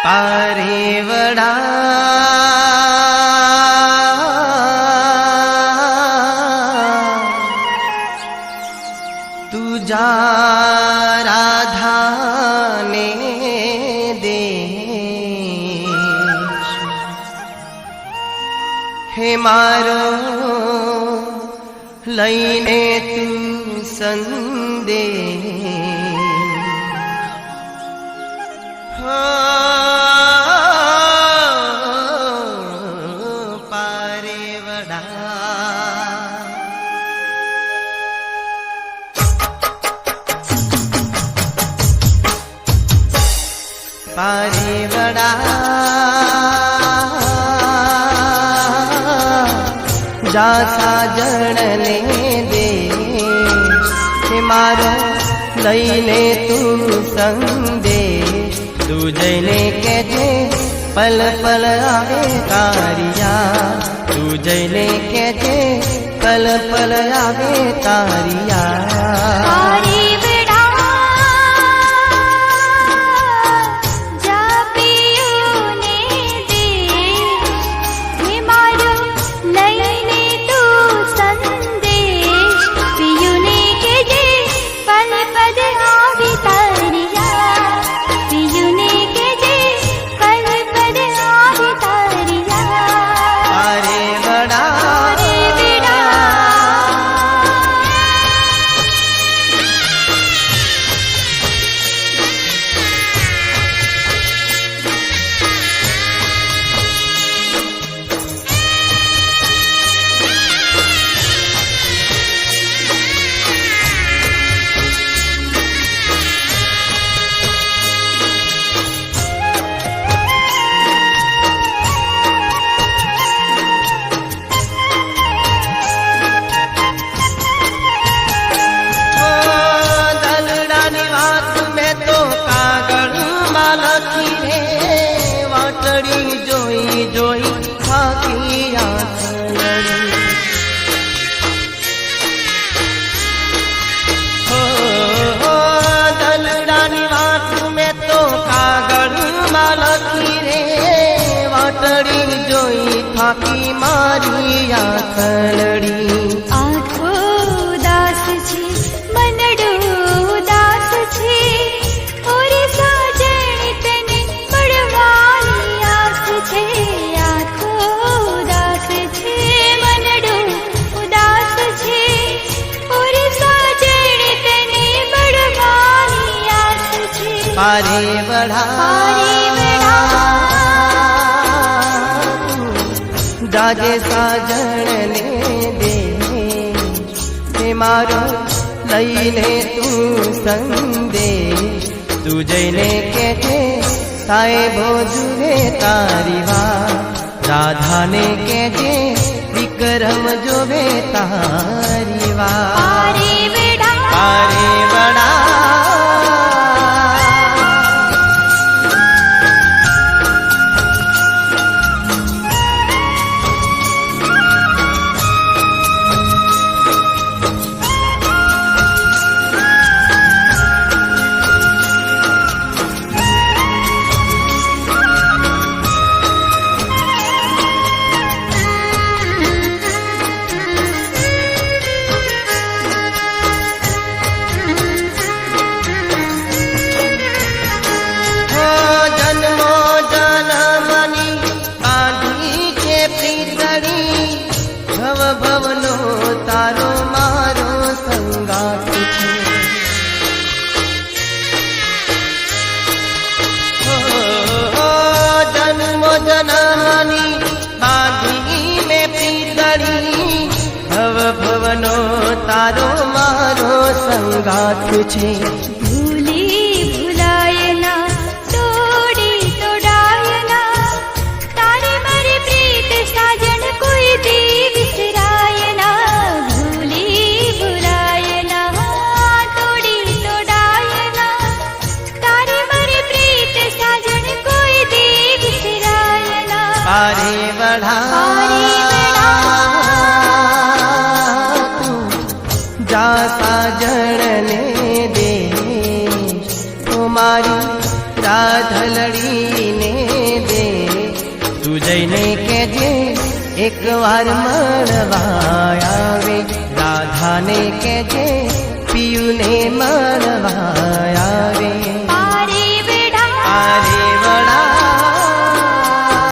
पारेवड़ा तुझा राधा ने दे हे मारो लईने तू संदेश पारेवड़ा पारेवड़ा जा साजणने दे हे मारो लईने तू संदेश तू जईने कहजे पल पल आवे तारिया तू जईने कहजे पल पल आवे तारिया जोई जोई खाकिया हो दलडानी वाट में तो कागड़ में लखी रे वाटड़ी जोई खाकी मारी आखलड़ी आँखो दास छे मनडो दास छे और साजन तने पड़वानी आस छे आँखो दास छे मनडो उदास छे और साजन तने पड़वानी आस छे पारेवड़ा जाजे साजन ने दे हे मारो लईने तू संदेश तू जईने कहजे साहेबो जुए तारी वाट राधा ने कहजे विक्रम जोवे तारी वाट पारेवड़ा भवनो तारो मारो संगात छे जन्मो जननी बाधी में पीतड़ी भवनो तारो मारो संगात छे पारेवड़ा जा साजन ने दे જઈને કેજે એક વાર મળવા આવે, રાધાને કેજે પિયુને મળવા આવે.